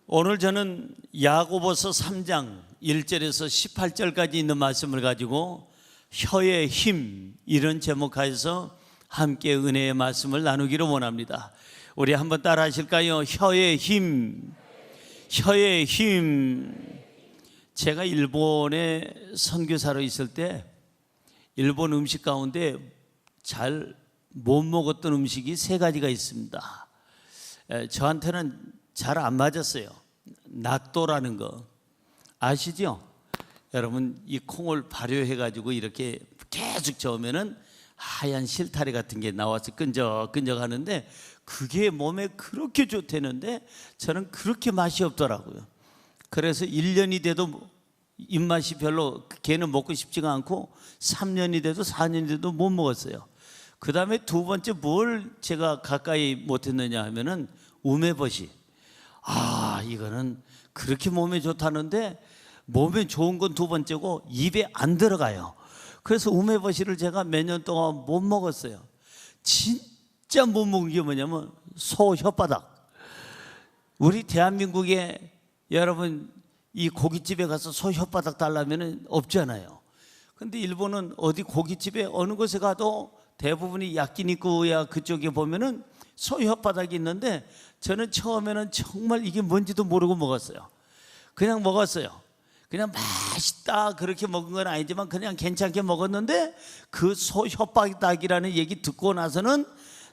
오늘 저는 야고보서 3장 1절에서 18절까지 있는 말씀을 가지고 혀의 힘, 이런 제목하에서 함께 은혜의 말씀을 나누기를 원합니다. 우리 한번 따라 하실까요? 혀의 힘, 혀의 힘. 제가 일본에 선교사로 있을 때 일본 음식 가운데 잘 못 먹었던 음식이 3가지가 있습니다. 저한테는 잘 안 맞았어요. 나또라는 거 아시죠? 여러분, 이 콩을 발효해 가지고 이렇게 계속 저으면은 하얀 실타래 같은 게 나와서 끈적끈적 하는데 그게 몸에 그렇게 좋다는데 저는 그렇게 맛이 없더라고요. 그래서 1년이 돼도 입맛이 별로, 걔는 먹고 싶지가 않고 3년이 돼도 4년이 돼도 못 먹었어요. 그 다음에 두 번째 뭘 제가 가까이 못했느냐 하면은 우메버시. 이거는 그렇게 몸에 좋다는데 몸에 좋은 건 두 번째고 입에 안 들어가요. 그래서 우메버시를 제가 몇 년 동안 못 먹었어요. 진짜 못 먹은 게 뭐냐면 소 혓바닥. 우리 대한민국에 여러분 이 고깃집에 가서 소 혓바닥 달라면은 없잖아요. 근데 일본은 어디 고깃집에 어느 곳에 가도 대부분이 야끼니쿠야 그쪽에 보면은 소 혓바닥이 있는데 저는 처음에는 정말 이게 뭔지도 모르고 먹었어요. 그냥 먹었어요. 그냥 맛있다 그렇게 먹은 건 아니지만 그냥 괜찮게 먹었는데 그 소 혓바닥이라는 얘기 듣고 나서는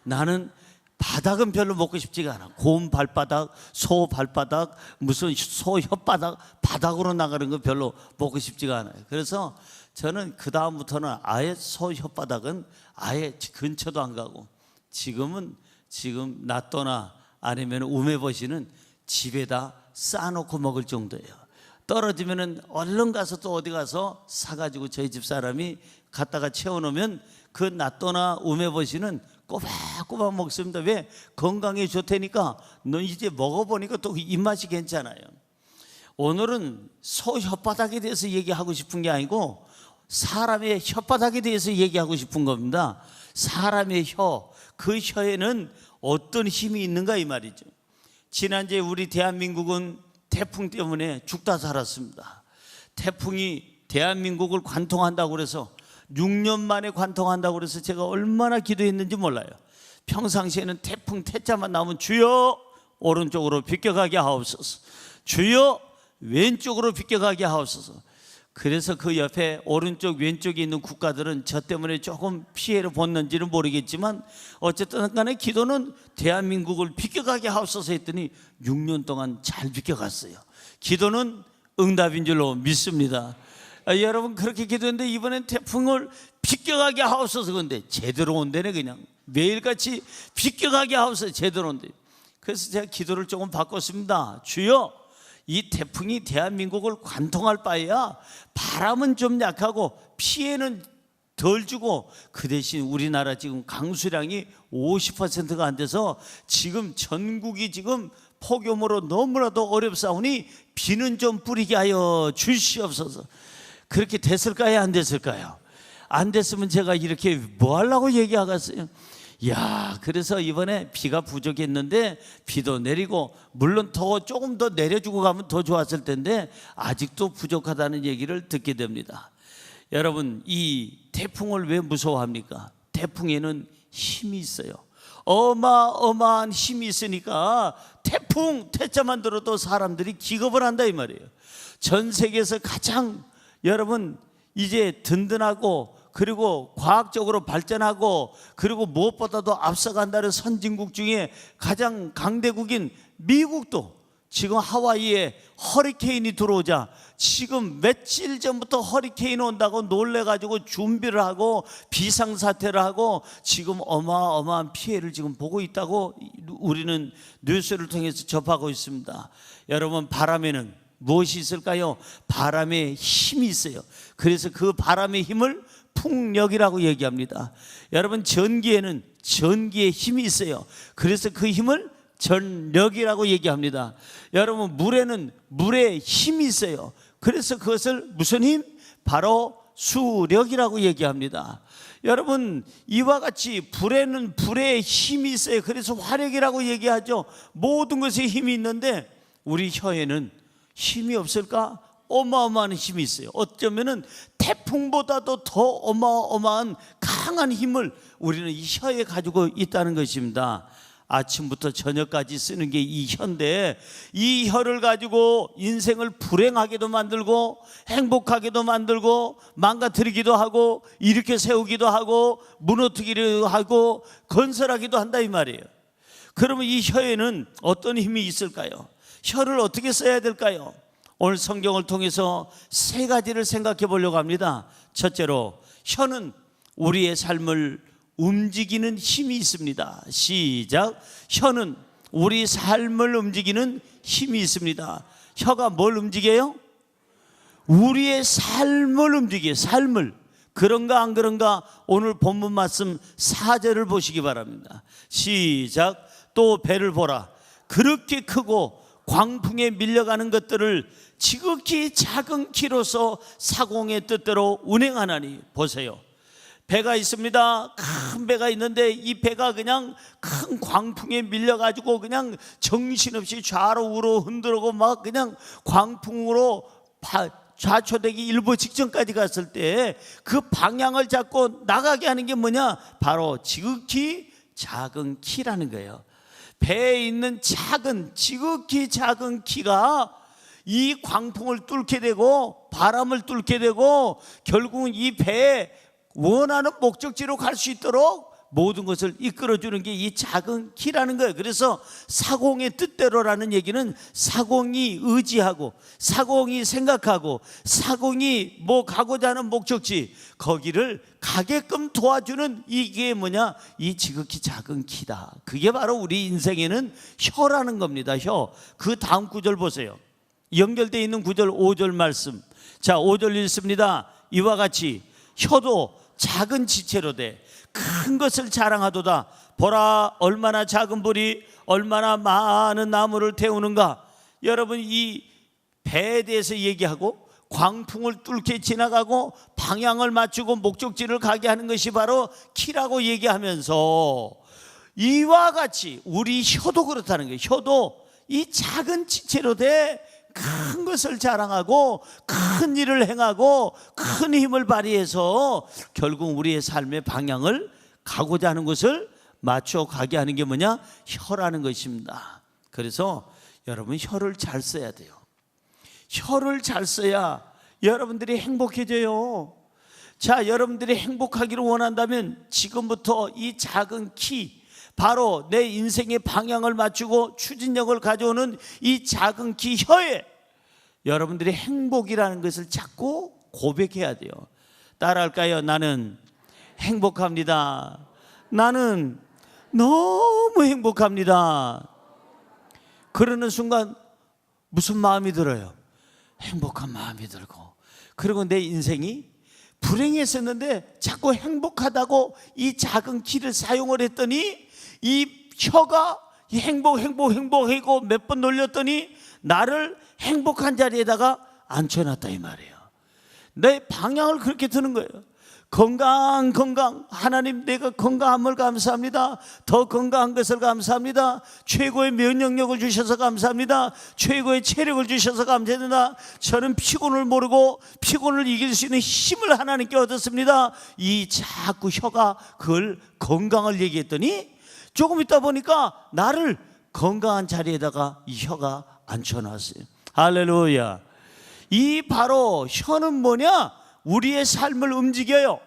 나는 바닥은 별로 먹고 싶지가 않아. 곰 발바닥, 소 발바닥, 무슨 소 혓바닥, 바닥으로 나가는 거 별로 먹고 싶지가 않아요. 그래서 저는 그 다음부터는 아예 소 혓바닥은 아예 근처도 안 가고 지금 나또나 아니면 우메버시는 집에다 싸놓고 먹을 정도예요. 떨어지면은 얼른 가서 또 어디 가서 사가지고 저희 집 사람이 갖다가 채워놓으면 그 나또나 우메버시는 꼬박꼬박 먹습니다. 왜? 건강에 좋다니까. 너 이제 먹어보니까 또 입맛이 괜찮아요. 오늘은 소 혓바닥에 대해서 얘기하고 싶은 게 아니고 사람의 혓바닥에 대해서 얘기하고 싶은 겁니다. 사람의 혀, 그 혀에는 어떤 힘이 있는가 이 말이죠. 지난주에 우리 대한민국은 태풍 때문에 죽다 살았습니다. 태풍이 대한민국을 관통한다고 그래서 6년 만에 관통한다고 그래서 제가 얼마나 기도했는지 몰라요. 평상시에는 태풍 태자만 나오면 주여 오른쪽으로 비껴가게 하옵소서, 주여 왼쪽으로 비껴가게 하옵소서. 그래서 그 옆에 오른쪽 왼쪽에 있는 국가들은 저 때문에 조금 피해를 봤는지는 모르겠지만 어쨌든 간에 기도는 대한민국을 비껴가게 하옵소서 했더니 6년 동안 잘 비껴갔어요. 기도는 응답인 줄로 믿습니다. 여러분, 그렇게 기도했는데 이번엔 태풍을 비껴가게 하옵소서. 근데 제대로 온대네. 그냥 매일같이 비껴가게 하옵소서. 제대로 온대. 그래서 제가 기도를 조금 바꿨습니다. 주여, 이 태풍이 대한민국을 관통할 바에야 바람은 좀 약하고 피해는 덜 주고 그 대신 우리나라 지금 강수량이 50%가 안 돼서 지금 전국이 지금 폭염으로 너무나도 어렵사오니 비는 좀 뿌리게 하여 주시옵소서. 그렇게 됐을까요? 안 됐을까요? 안 됐으면 제가 이렇게 뭐 하려고 얘기하겠어요? 그래서 이번에 비가 부족했는데 비도 내리고 물론 조금 더 내려주고 가면 더 좋았을 텐데 아직도 부족하다는 얘기를 듣게 됩니다. 여러분, 이 태풍을 왜 무서워합니까? 태풍에는 힘이 있어요. 어마어마한 힘이 있으니까 태풍 태자만 들어도 사람들이 기겁을 한다 이 말이에요. 전 세계에서 가장 여러분 이제 든든하고 그리고 과학적으로 발전하고 그리고 무엇보다도 앞서간다는 선진국 중에 가장 강대국인 미국도 지금 하와이에 허리케인이 들어오자 지금 며칠 전부터 허리케인 온다고 놀래가지고 준비를 하고 비상사태를 하고 지금 어마어마한 피해를 지금 보고 있다고 우리는 뉴스를 통해서 접하고 있습니다. 여러분, 바람에는 무엇이 있을까요? 바람에 힘이 있어요. 그래서 그 바람의 힘을 풍력이라고 얘기합니다. 여러분, 전기에는 전기의 힘이 있어요. 그래서 그 힘을 전력이라고 얘기합니다. 여러분, 물에는 물의 힘이 있어요. 그래서 그것을 무슨 힘? 바로 수력이라고 얘기합니다. 여러분, 이와 같이 불에는 불의 힘이 있어요. 그래서 화력이라고 얘기하죠. 모든 것에 힘이 있는데 우리 혀에는 힘이 없을까? 어마어마한 힘이 있어요. 어쩌면은 태풍보다도 더 어마어마한 강한 힘을 우리는 이 혀에 가지고 있다는 것입니다. 아침부터 저녁까지 쓰는 게 이 혀인데, 이 혀를 가지고 인생을 불행하게도 만들고 행복하게도 만들고 망가뜨리기도 하고 일으켜 세우기도 하고 무너뜨리기도 하고 건설하기도 한다 이 말이에요. 그러면 이 혀에는 어떤 힘이 있을까요? 혀를 어떻게 써야 될까요? 오늘 성경을 통해서 세 가지를 생각해 보려고 합니다. 첫째로, 혀는 우리의 삶을 움직이는 힘이 있습니다. 시작. 혀는 우리 삶을 움직이는 힘이 있습니다. 혀가 뭘 움직여요? 우리의 삶을 움직여요. 삶을. 그런가 안 그런가? 오늘 본문 말씀 4절을 보시기 바랍니다. 시작. 또 배를 보라. 그렇게 크고 광풍에 밀려가는 것들을 지극히 작은 키로서 사공의 뜻대로 운행하나니. 보세요. 배가 있습니다. 큰 배가 있는데 이 배가 그냥 큰 광풍에 밀려가지고 그냥 정신없이 좌로 우로 흔들고 막 그냥 광풍으로 좌초되기 일보 직전까지 갔을 때 그 방향을 잡고 나가게 하는 게 뭐냐? 바로 지극히 작은 키라는 거예요. 배에 있는 지극히 작은 키가 이 광풍을 뚫게 되고 바람을 뚫게 되고 결국은 이 배에 원하는 목적지로 갈 수 있도록 모든 것을 이끌어주는 게 이 작은 키라는 거예요. 그래서 사공의 뜻대로라는 얘기는 사공이 의지하고 사공이 생각하고 사공이 뭐 가고자 하는 목적지 거기를 가게끔 도와주는 이게 뭐냐? 이 지극히 작은 키다. 그게 바로 우리 인생에는 혀라는 겁니다. 혀. 그 다음 구절 보세요. 연결되어 있는 구절 5절 말씀. 자, 5절 읽습니다. 이와 같이 혀도 작은 지체로 돼 큰 것을 자랑하도다. 보라, 얼마나 작은 불이 얼마나 많은 나무를 태우는가. 여러분, 이 배에 대해서 얘기하고 광풍을 뚫게 지나가고 방향을 맞추고 목적지를 가게 하는 것이 바로 키라고 얘기하면서 이와 같이 우리 혀도 그렇다는 거예요. 혀도 이 작은 지체로 돼 큰 것을 자랑하고 큰 일을 행하고 큰 힘을 발휘해서 결국 우리의 삶의 방향을 가고자 하는 것을 맞춰 가게 하는 게 뭐냐? 혀라는 것입니다. 그래서 여러분, 혀를 잘 써야 돼요. 혀를 잘 써야 여러분들이 행복해져요. 자, 여러분들이 행복하기를 원한다면 지금부터 이 작은 키, 바로 내 인생의 방향을 맞추고 추진력을 가져오는 이 작은 키 혀에 여러분들이 행복이라는 것을 자꾸 고백해야 돼요. 따라할까요? 나는 행복합니다. 나는 너무 행복합니다. 그러는 순간 무슨 마음이 들어요? 행복한 마음이 들고, 그리고 내 인생이 불행했었는데 자꾸 행복하다고 이 작은 키를 사용을 했더니 이 혀가 행복하고 몇 번 놀렸더니 나를 행복한 자리에다가 앉혀놨다 이 말이에요. 내 방향을 그렇게 드는 거예요. 건강. 하나님, 내가 건강함을 감사합니다. 더 건강한 것을 감사합니다. 최고의 면역력을 주셔서 감사합니다. 최고의 체력을 주셔서 감사합니다. 저는 피곤을 모르고 피곤을 이길 수 있는 힘을 하나님께 얻었습니다. 이 자꾸 혀가 그걸 건강을 얘기했더니 조금 있다 보니까 나를 건강한 자리에다가 이 혀가 앉혀놨어요. 할렐루야. 이 바로 혀는 뭐냐? 우리의 삶을 움직여요.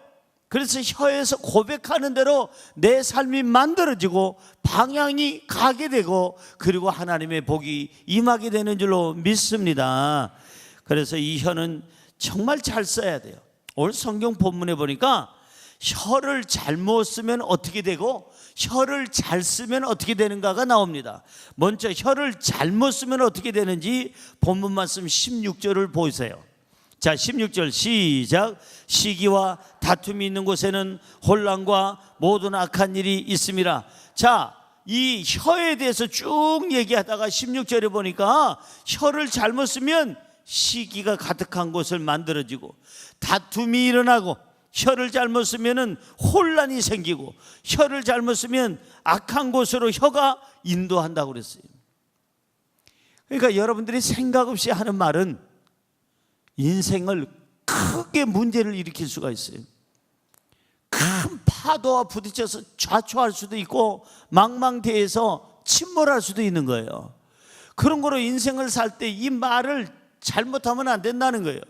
그래서 혀에서 고백하는 대로 내 삶이 만들어지고 방향이 가게 되고 그리고 하나님의 복이 임하게 되는 줄로 믿습니다. 그래서 이 혀는 정말 잘 써야 돼요. 오늘 성경 본문에 보니까 혀를 잘못 쓰면 어떻게 되고 혀를 잘 쓰면 어떻게 되는가가 나옵니다. 먼저 혀를 잘못 쓰면 어떻게 되는지 본문 말씀 16절을 보세요. 자, 16절 시작. 시기와 다툼이 있는 곳에는 혼란과 모든 악한 일이 있음이라. 자, 이 혀에 대해서 쭉 얘기하다가 16절에 보니까 혀를 잘못 쓰면 시기가 가득한 곳을 만들어지고 다툼이 일어나고, 혀를 잘못 쓰면 혼란이 생기고, 혀를 잘못 쓰면 악한 곳으로 혀가 인도한다고 그랬어요. 그러니까 여러분들이 생각 없이 하는 말은 인생을 크게 문제를 일으킬 수가 있어요. 큰 파도와 부딪혀서 좌초할 수도 있고 망망대해에서 침몰할 수도 있는 거예요. 그런 거로 인생을 살 때 이 말을 잘못하면 안 된다는 거예요.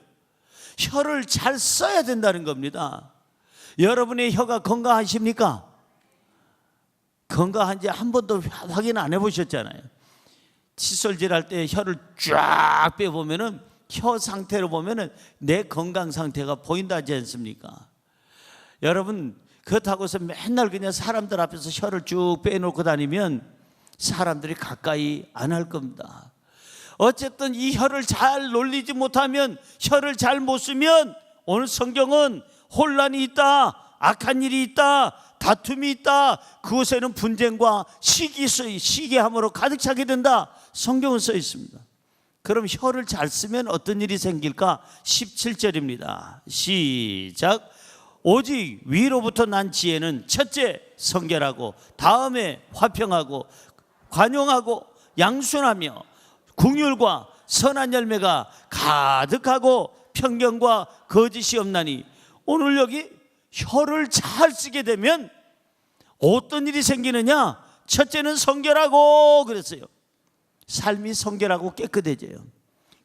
혀를 잘 써야 된다는 겁니다. 여러분의 혀가 건강하십니까? 건강한지 한 번도 확인 안 해보셨잖아요. 칫솔질 할 때 혀를 쫙 빼보면은 혀 상태로 보면은 내 건강 상태가 보인다 하지 않습니까? 여러분, 그렇다고 해서 맨날 그냥 사람들 앞에서 혀를 쭉 빼놓고 다니면 사람들이 가까이 안 할 겁니다. 어쨌든 이 혀를 잘 놀리지 못하면, 혀를 잘 못 쓰면 오늘 성경은 혼란이 있다, 악한 일이 있다, 다툼이 있다, 그곳에는 분쟁과 시기함으로 가득 차게 된다, 성경은 써 있습니다. 그럼 혀를 잘 쓰면 어떤 일이 생길까? 17절입니다. 시작. 오직 위로부터 난 지혜는 첫째 성결하고, 다음에 화평하고, 관용하고, 양순하며, 긍휼과 선한 열매가 가득하고, 편견과 거짓이 없나니. 오늘 여기 혀를 잘 쓰게 되면 어떤 일이 생기느냐? 첫째는 성결하고 그랬어요. 삶이 성결하고 깨끗해져요.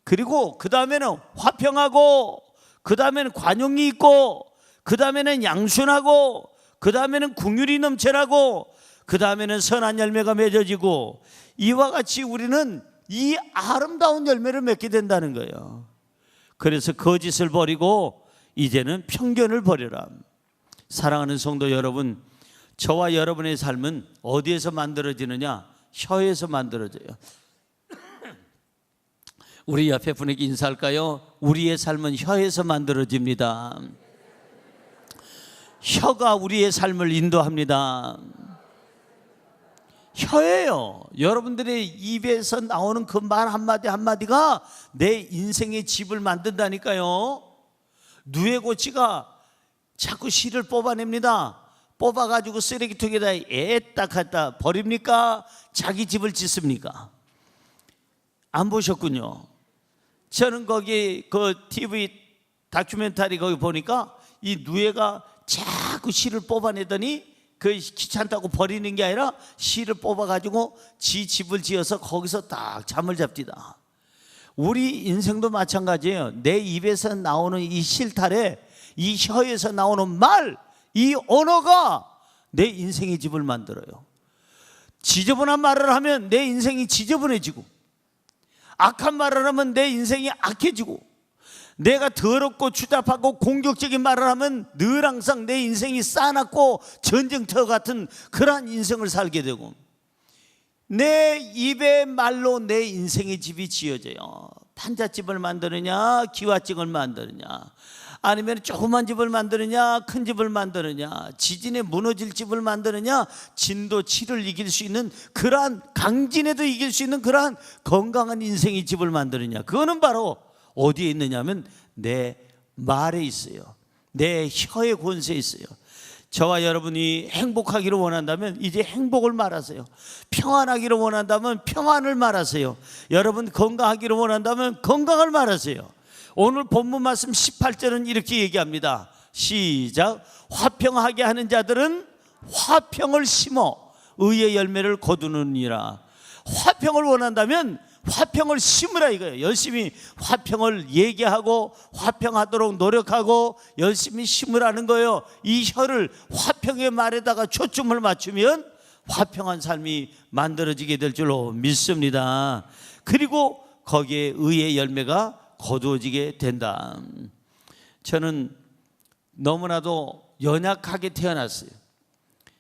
그리고 그 다음에는 화평하고, 그 다음에는 관용이 있고, 그 다음에는 양순하고, 그 다음에는 긍휼이 넘쳐나고, 그 다음에는 선한 열매가 맺어지고, 이와 같이 우리는 이 아름다운 열매를 맺게 된다는 거예요. 그래서 거짓을 버리고 이제는 편견을 버려라. 사랑하는 성도 여러분, 저와 여러분의 삶은 어디에서 만들어지느냐? 혀에서 만들어져요. 우리 옆에 분에게 인사할까요? 우리의 삶은 혀에서 만들어집니다. 혀가 우리의 삶을 인도합니다. 혀예요. 여러분들의 입에서 나오는 그 말 한마디 한마디가 내 인생의 집을 만든다니까요. 누에고치가 자꾸 씨를 뽑아냅니다. 뽑아가지고 쓰레기통에다 애딱 갖다 버립니까? 자기 집을 짓습니까? 안 보셨군요. 저는 거기 그 TV 다큐멘터리 거기 보니까 이 누에가 자꾸 씨를 뽑아내더니 그 귀찮다고 버리는 게 아니라 씨를 뽑아가지고 지 집을 지어서 거기서 딱 잠을 잡디다. 우리 인생도 마찬가지예요. 내 입에서 나오는 이 실타래, 이 혀에서 나오는 말, 이 언어가 내 인생의 집을 만들어요. 지저분한 말을 하면 내 인생이 지저분해지고, 악한 말을 하면 내 인생이 악해지고, 내가 더럽고 추잡하고 공격적인 말을 하면 늘 항상 내 인생이 싸납고 전쟁터 같은 그러한 인생을 살게 되고, 내 입의 말로 내 인생의 집이 지어져요. 판잣집을 만드느냐, 기와집을 만드느냐, 아니면 조그만 집을 만드느냐, 큰 집을 만드느냐, 지진에 무너질 집을 만드느냐, 진도 7을 이길 수 있는 그러한, 강진에도 이길 수 있는 그러한 건강한 인생의 집을 만드느냐, 그거는 바로 어디에 있느냐면 내 말에 있어요. 내 혀의 권세에 있어요. 저와 여러분이 행복하기를 원한다면 이제 행복을 말하세요. 평안하기를 원한다면 평안을 말하세요. 여러분 건강하기를 원한다면 건강을 말하세요. 오늘 본문 말씀 18절은 이렇게 얘기합니다. 시작. 화평하게 하는 자들은 화평을 심어 의의 열매를 거두느니라. 화평을 원한다면 화평을 심으라 이거예요. 열심히 화평을 얘기하고 화평하도록 노력하고 열심히 심으라는 거예요. 이 혀를 화평의 말에다가 초점을 맞추면 화평한 삶이 만들어지게 될 줄로 믿습니다. 그리고 거기에 의의 열매가 거두어지게 된다. 저는 너무나도 연약하게 태어났어요.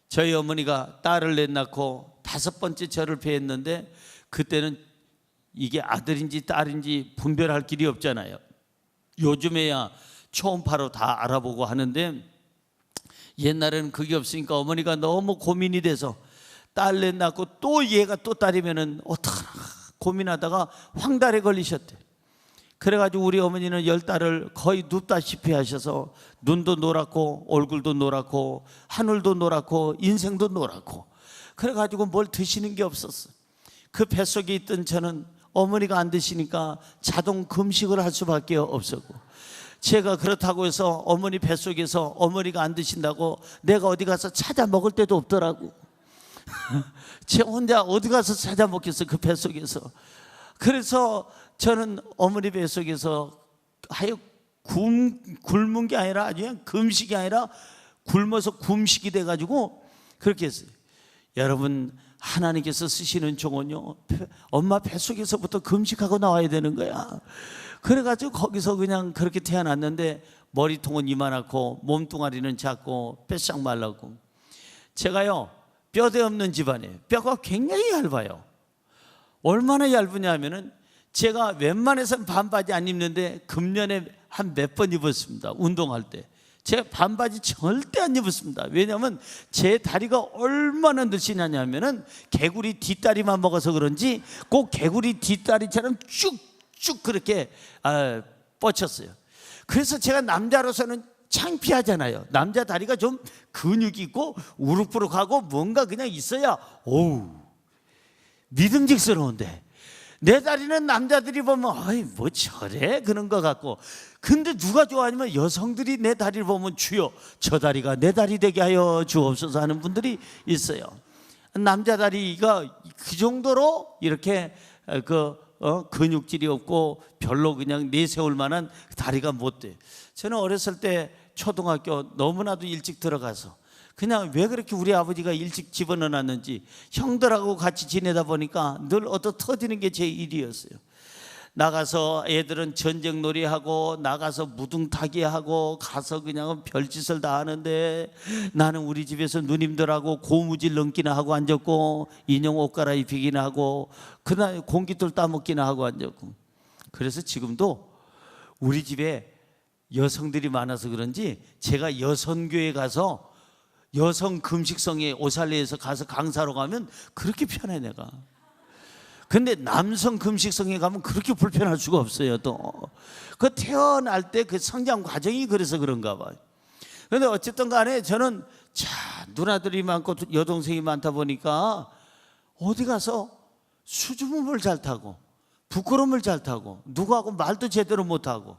저희 어머니가 딸을 넷 낳고 5번째 저를 배했는데, 그때는 이게 아들인지 딸인지 분별할 길이 없잖아요. 요즘에야 초음파로 다 알아보고 하는데, 옛날에는 그게 없으니까 어머니가 너무 고민이 돼서 딸 넷 낳고 또 얘가 또 딸이면은 어떡하나 고민하다가 황달에 걸리셨대. 그래가지고 우리 어머니는 10달을 거의 눕다시피 하셔서 눈도 노랗고 얼굴도 노랗고 하늘도 노랗고 인생도 노랗고, 그래가지고 뭘 드시는 게 없었어. 그 뱃속에 있던 저는 어머니가 안 드시니까 자동 금식을 할 수밖에 없었고, 제가 그렇다고 해서 어머니 뱃속에서 어머니가 안 드신다고 내가 어디 가서 찾아 먹을 때도 없더라고. 제 혼자 어디 가서 찾아 먹겠어, 그 뱃속에서. 그래서 저는 어머니 뱃속에서 하여 굶은 게 아니라 아주 그냥 금식이 아니라 굶어서 굶식이 돼가지고 그렇게 했어요. 여러분, 하나님께서 쓰시는 종은요, 엄마 뱃속에서부터 금식하고 나와야 되는 거야. 그래가지고 거기서 그냥 그렇게 태어났는데, 머리통은 이만하고 몸뚱아리는 작고 뱃싹 말랐고, 제가요 뼈대 없는 집안이에요. 뼈가 굉장히 얇아요. 얼마나 얇으냐 하면은, 제가 웬만해서는 반바지 안 입는데 금년에 한 몇 번 입었습니다. 운동할 때 제가 반바지 절대 안 입었습니다. 왜냐하면 제 다리가 얼마나 늘씬하냐면은 개구리 뒷다리만 먹어서 그런지 꼭 개구리 뒷다리처럼 쭉쭉 그렇게 뻗쳤어요. 그래서 제가 남자로서는 창피하잖아요. 남자 다리가 좀 근육이 있고 우룩부룩하고 뭔가 그냥 있어야 오우 믿음직스러운데, 내 다리는 남자들이 보면 어이 뭐 저래 그런 것 같고, 근데 누가 좋아하냐면 여성들이 내 다리를 보면 주여 저 다리가 내 다리 되게 하여 주옵소서 하는 분들이 있어요. 남자 다리가 그 정도로 이렇게 근육질이 없고 별로 그냥 내세울 만한 다리가 못 돼. 저는 어렸을 때 초등학교 너무나도 일찍 들어가서 그냥 왜 그렇게 우리 아버지가 일찍 집어넣었는지, 형들하고 같이 지내다 보니까 늘 얻어 터지는 게 제 일이었어요. 나가서 애들은 전쟁놀이 하고 나가서 무등타기 하고 가서 그냥 별짓을 다 하는데, 나는 우리 집에서 누님들하고 고무줄 넘기나 하고 앉았고, 인형 옷 갈아입히기나 하고, 그날 공깃돌 따먹기나 하고 앉았고. 그래서 지금도 우리 집에 여성들이 많아서 그런지 제가 여성교회 가서 여성 금식성의 오살리에서 가서 강사로 가면 그렇게 편해 내가. 근데 남성 금식성에 가면 그렇게 불편할 수가 없어요. 또 그 태어날 때 그 성장 과정이 그래서 그런가 봐요. 근데 어쨌든 간에 저는 누나들이 많고 여동생이 많다 보니까 어디 가서 수줍음을 잘 타고 부끄러움을 잘 타고 누구하고 말도 제대로 못하고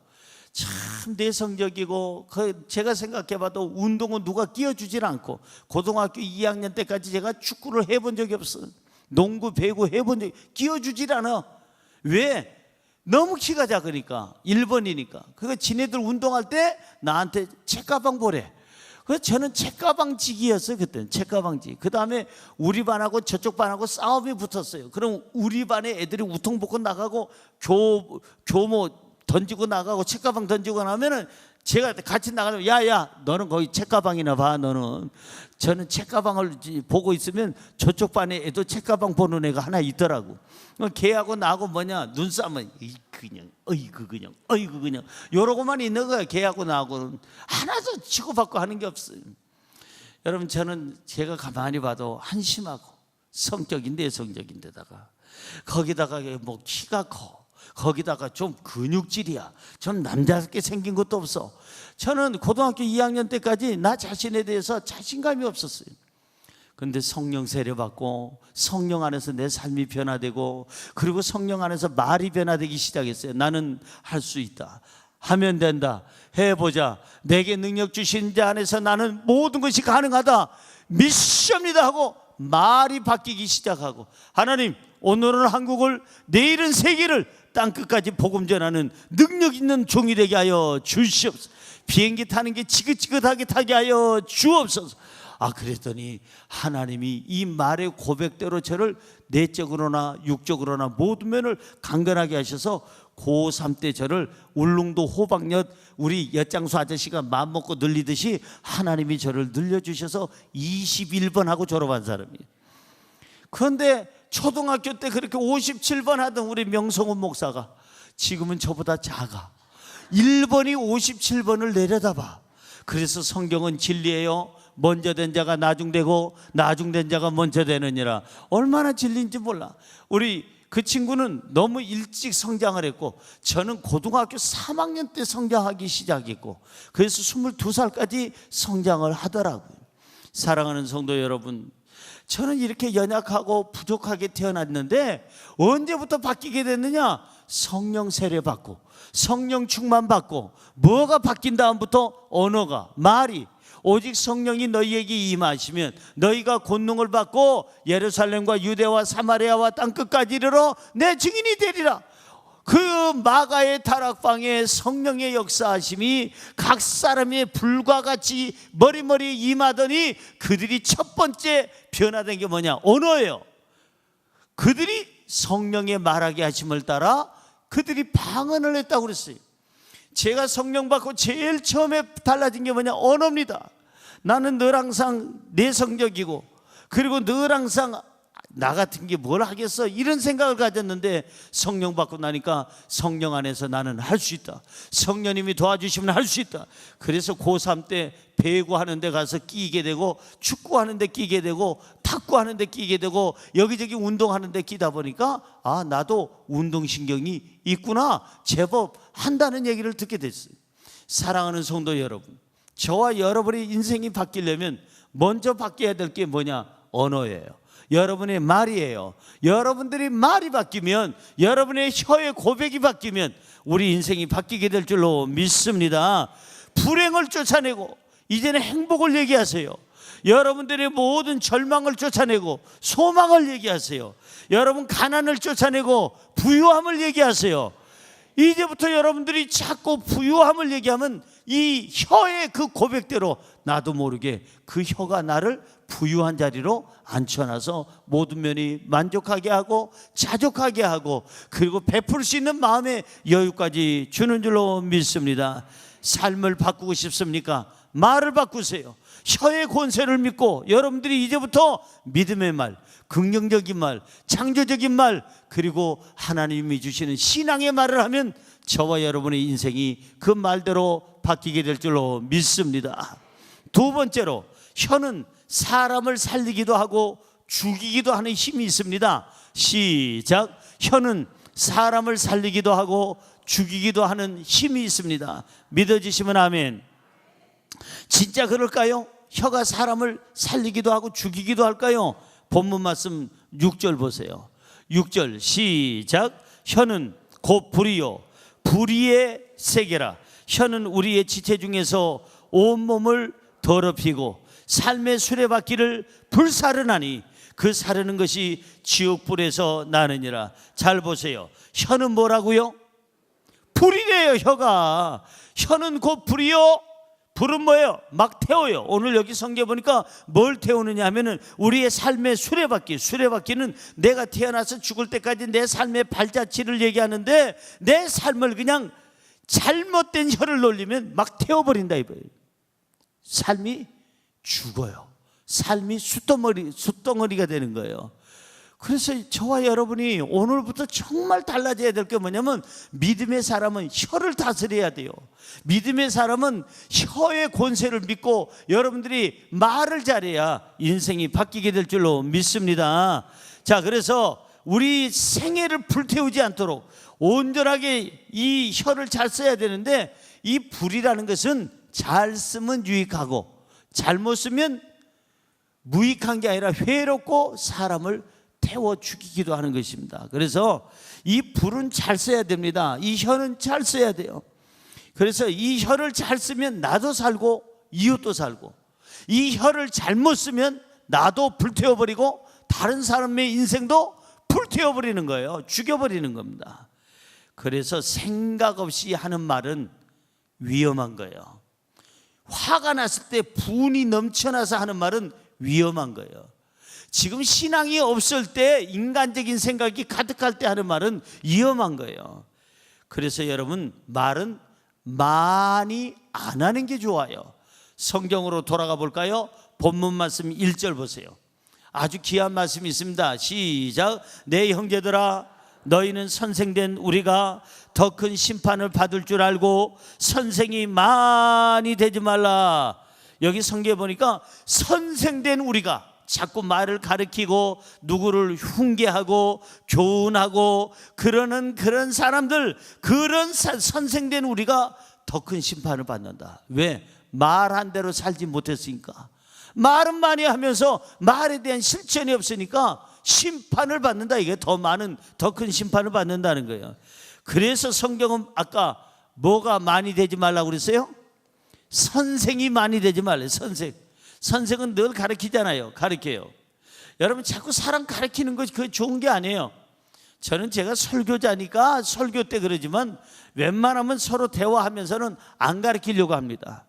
참 내성적이고, 제가 생각해봐도 운동은 누가 끼워주질 않고, 고등학교 2학년 때까지 제가 축구를 해본 적이 없어요. 농구, 배구 해본 적이, 끼워주질 않아. 왜? 너무 키가 작으니까, 1번이니까. 그러니까 지네들 운동할 때 나한테 책가방 보래. 그래서 저는 책가방지기였어요. 그때는 책가방지. 그 다음에 우리 반하고 저쪽 반하고 싸움이 붙었어요. 그럼 우리 반에 애들이 우통 벗고 나가고 교모 던지고 나가고 책가방 던지고 나면은 제가 같이 나가면 야야 너는 거기 책가방이나 봐. 너는. 저는 책가방을 보고 있으면 저쪽 반에 애도 책가방 보는 애가 하나 있더라고. 걔하고 나하고 뭐냐, 눈싸움은 어이구 그냥 요러고만 있는 거야. 걔하고 나하고는 하나도 치고받고 하는 게 없어요. 여러분, 저는 제가 가만히 봐도 한심하고 성격인 내성적인데다가 거기다가 뭐 키가 커, 거기다가 좀 근육질이야, 좀 남자답게 생긴 것도 없어. 저는 고등학교 2학년 때까지 나 자신에 대해서 자신감이 없었어요. 그런데 성령 세례받고 성령 안에서 내 삶이 변화되고, 그리고 성령 안에서 말이 변화되기 시작했어요. 나는 할 수 있다, 하면 된다, 해보자, 내게 능력 주신 자 안에서 나는 모든 것이 가능하다, 미션이다 하고 말이 바뀌기 시작하고, 하나님 오늘은 한국을, 내일은 세계를 땅끝까지 복음 전하는 능력 있는 종이 되게 하여 주시옵소서. 비행기 타는 게 지긋지긋하게 타게 하여 주옵소서. 그랬더니 하나님이 이 말의 고백대로 저를 내적으로나 육적으로나 모든 면을 강건하게 하셔서 고3 때 저를 울릉도 호박엿 우리 엿장수 아저씨가 맘먹고 늘리듯이 하나님이 저를 늘려주셔서 21번 하고 졸업한 사람이에요. 그런데 초등학교 때 그렇게 57번 하던 우리 명성훈 목사가 지금은 저보다 작아. 1번이 57번을 내려다봐. 그래서 성경은 진리예요. 먼저 된 자가 나중되고 나중된 자가 먼저 되느니라. 얼마나 진리인지 몰라. 우리 그 친구는 너무 일찍 성장을 했고, 저는 고등학교 3학년 때 성장하기 시작했고, 그래서 22살까지 성장을 하더라고요. 사랑하는 성도 여러분, 저는 이렇게 연약하고 부족하게 태어났는데 언제부터 바뀌게 됐느냐? 성령 세례 받고 성령 충만 받고 뭐가 바뀐 다음부터 언어가, 말이, 오직 성령이 너희에게 임하시면 너희가 권능을 받고 예루살렘과 유대와 사마리아와 땅끝까지 이르러 내 증인이 되리라. 그 마가의 다락방에 성령의 역사하심이 각 사람의 불과 같이 머리머리 임하더니 그들이 첫 번째 변화된 게 뭐냐? 언어예요. 그들이 성령의 말하게 하심을 따라 그들이 방언을 했다고 그랬어요. 제가 성령 받고 제일 처음에 달라진 게 뭐냐? 언어입니다. 나는 늘 항상 내성적이고 그리고 늘 항상 나 같은 게 뭘 하겠어 이런 생각을 가졌는데 성령 받고 나니까 성령 안에서 나는 할 수 있다. 성령님이 도와주시면 할 수 있다. 그래서 고3 때 배구하는 데 가서 끼게 되고 축구하는 데 끼게 되고 탁구하는 데 끼게 되고 여기저기 운동하는 데 끼다 보니까 아, 나도 운동신경이 있구나, 제법 한다는 얘기를 듣게 됐어요. 사랑하는 성도 여러분, 저와 여러분의 인생이 바뀌려면 먼저 바뀌어야 될 게 뭐냐? 언어예요. 여러분의 말이에요. 여러분들이 말이 바뀌면, 여러분의 혀의 고백이 바뀌면 우리 인생이 바뀌게 될 줄로 믿습니다. 불행을 쫓아내고 이제는 행복을 얘기하세요. 여러분들의 모든 절망을 쫓아내고 소망을 얘기하세요. 여러분 가난을 쫓아내고 부유함을 얘기하세요. 이제부터 여러분들이 자꾸 부유함을 얘기하면 이 혀의 그 고백대로 나도 모르게 그 혀가 나를 부유한 자리로 앉혀놔서 모든 면이 만족하게 하고 자족하게 하고 그리고 베풀 수 있는 마음의 여유까지 주는 줄로 믿습니다. 삶을 바꾸고 싶습니까? 말을 바꾸세요. 혀의 권세를 믿고 여러분들이 이제부터 믿음의 말, 긍정적인 말, 창조적인 말, 그리고 하나님이 주시는 신앙의 말을 하면 저와 여러분의 인생이 그 말대로 바뀌게 될 줄로 믿습니다. 두 번째로, 혀는 사람을 살리기도 하고 죽이기도 하는 힘이 있습니다. 시작. 혀는 사람을 살리기도 하고 죽이기도 하는 힘이 있습니다. 믿어지시면 아멘. 진짜 그럴까요? 혀가 사람을 살리기도 하고 죽이기도 할까요? 본문 말씀 6절 보세요. 6절 시작. 혀는 곧 불이요 불의의 세계라. 혀는 우리의 지체 중에서 온몸을 더럽히고 삶의 수레바퀴를 불사르나니 그 사르는 것이 지옥불에서 나느니라. 잘 보세요. 혀는 뭐라고요? 불이래요. 혀가. 혀는 곧 불이요. 불은 뭐예요? 막 태워요. 오늘 여기 성경 보니까 뭘 태우느냐 하면은 우리의 삶의 수레바퀴. 수레바퀴는 내가 태어나서 죽을 때까지 내 삶의 발자취를 얘기하는데 내 삶을 그냥 잘못된 혀를 놀리면 막 태워버린다 이거예요. 삶이 죽어요. 삶이 숯덩어리가 되는 거예요. 그래서 저와 여러분이 오늘부터 정말 달라져야 될 게 뭐냐면 믿음의 사람은 혀를 다스려야 돼요. 믿음의 사람은 혀의 권세를 믿고 여러분들이 말을 잘해야 인생이 바뀌게 될 줄로 믿습니다. 자, 그래서 우리 생애를 불태우지 않도록 온전하게 이 혀를 잘 써야 되는데 이 불이라는 것은 잘 쓰면 유익하고 잘못 쓰면 무익한 게 아니라 회롭고 사람을 태워 죽이기도 하는 것입니다. 그래서 이 불은 잘 써야 됩니다. 이 혀는 잘 써야 돼요. 그래서 이 혀를 잘 쓰면 나도 살고 이웃도 살고, 이 혀를 잘못 쓰면 나도 불태워버리고 다른 사람의 인생도 불태워버리는 거예요. 죽여버리는 겁니다. 그래서 생각 없이 하는 말은 위험한 거예요. 화가 났을 때 분이 넘쳐나서 하는 말은 위험한 거예요. 지금 신앙이 없을 때 인간적인 생각이 가득할 때 하는 말은 위험한 거예요. 그래서 여러분, 말은 많이 안 하는 게 좋아요. 성경으로 돌아가 볼까요? 본문 말씀 1절 보세요. 아주 귀한 말씀이 있습니다. 시작. 내 형제들아, 너희는 선생된 우리가 더 큰 심판을 받을 줄 알고 선생이 많이 되지 말라. 여기 성경에 보니까 선생된 우리가 자꾸 말을 가르치고 누구를 흉계하고 교훈하고 그러는 그런 사람들, 그런 선생된 우리가 더 큰 심판을 받는다. 왜? 말한 대로 살지 못했으니까. 말은 많이 하면서 말에 대한 실천이 없으니까 심판을 받는다. 이게 더 큰 심판을 받는다는 거예요. 그래서 성경은 아까 뭐가 많이 되지 말라고 그랬어요? 선생이 많이 되지 말래요. 선생은 늘 가르치잖아요. 가르쳐요. 여러분 자꾸 사람 가르치는 것이 그게 좋은 게 아니에요. 저는 제가 설교자니까 설교 때 그러지만 웬만하면 서로 대화하면서는 안 가르치려고 합니다.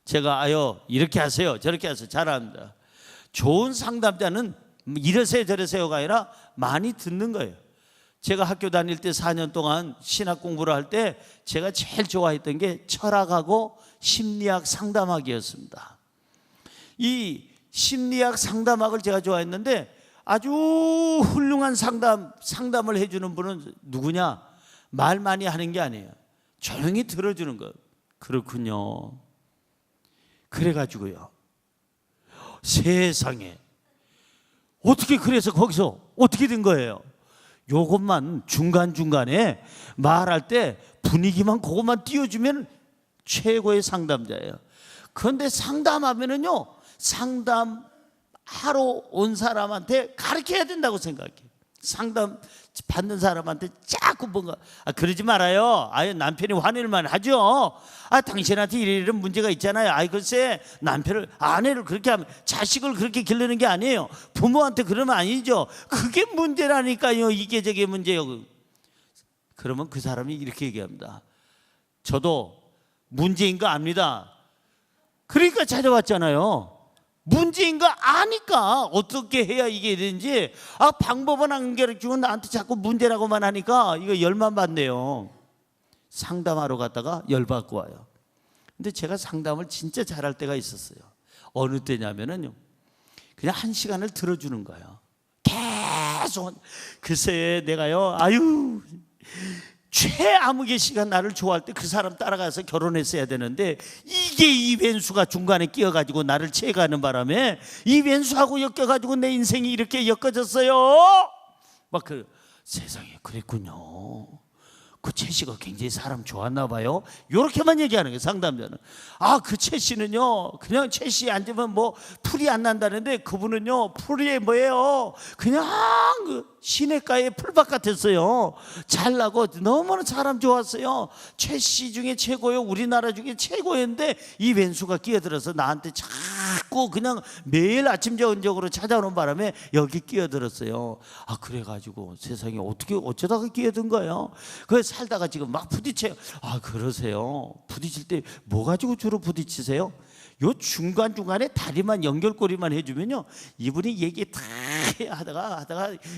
제가 이렇게 하세요 저렇게 하세요 잘합니다. 좋은 상담자는 이러세요 저러세요가 아니라 많이 듣는 거예요. 제가 학교 다닐 때 4년 동안 신학 공부를 할 때 제가 제일 좋아했던 게 철학하고 심리학 상담학이었습니다. 이 심리학 상담학을 제가 좋아했는데 아주 훌륭한 상담을 해주는 분은 누구냐? 말 많이 하는 게 아니에요. 조용히 들어주는 것. 그렇군요. 그래가지고요, 세상에 어떻게 그래서 거기서 어떻게 된 거예요? 요것만 중간중간에 말할 때 분위기만 그것만 띄워주면 최고의 상담자예요. 그런데 상담하면은요, 상담하러 온 사람한테 가르쳐야 된다고 생각해. 상담 받는 사람한테 자꾸 뭔가 그러지 말아요. 남편이 화낼만 하죠. 당신한테 이런 문제가 있잖아요. 글쎄 남편을 아내를 그렇게 하면 자식을 그렇게 기르는 게 아니에요. 부모한테 그러면 아니죠. 그게 문제라니까요. 이게 저게 문제요. 그러면 그 사람이 이렇게 얘기합니다. 저도 문제인 거 압니다. 그러니까 찾아왔잖아요. 문제인 거 아니까 어떻게 해야 이게 되는지 방법은 안 가르치고 나한테 자꾸 문제라고만 하니까 이거 열만 받네요. 상담하러 갔다가 열받고 와요. 근데 제가 상담을 진짜 잘할 때가 있었어요. 어느 때냐면은요, 그냥 1시간을 들어주는 거예요. 계속. 글쎄 내가요, 최아무개 씨가 나를 좋아할 때 그 사람 따라가서 결혼했어야 되는데 이게 이ven수가 중간에 끼어가지고 나를 채가는 바람에 이ven수하고 엮여가지고 내 인생이 이렇게 엮어졌어요. 세상에 그랬군요. 그 최 씨가 굉장히 사람 좋았나 봐요. 이렇게만 얘기하는 거예요, 상담자는. 그 최 씨는요, 그냥 최 씨 앉으면 풀이 안 난다는데 그분은요, 풀이 뭐예요? 그냥 그 시냇가의 풀밭 같았어요. 잘나고 너무나 사람 좋았어요. 최 씨 중에 최고요, 우리나라 중에 최고였는데 이 왼수가 끼어들어서 나한테 자꾸 그냥 매일 아침 저녁으로 찾아오는 바람에 여기 끼어들었어요. 그래가지고 세상에 어쩌다가 끼어든 거예요. 그래서 살다가 지금 막 부딪혀요. 그러세요. 부딪힐 때 뭐 가지고 주로 부딪히세요? 요 중간중간에 다리만 연결고리만 해주면요, 이분이 얘기 다 하다가